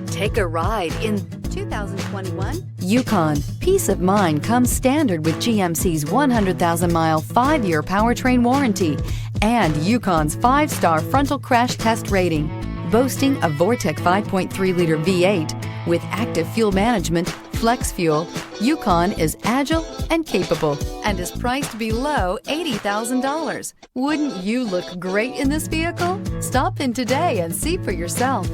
Take a ride in 2021 Yukon. Peace of mind comes standard with GMC's 100,000-mile, 5-year powertrain warranty and Yukon's 5-star frontal crash test rating. Boasting a Vortec 5.3-liter V8 with active fuel management, flex fuel, Yukon is agile and capable and is priced below $80,000. Wouldn't you look great in this vehicle? Stop in today and see for yourself.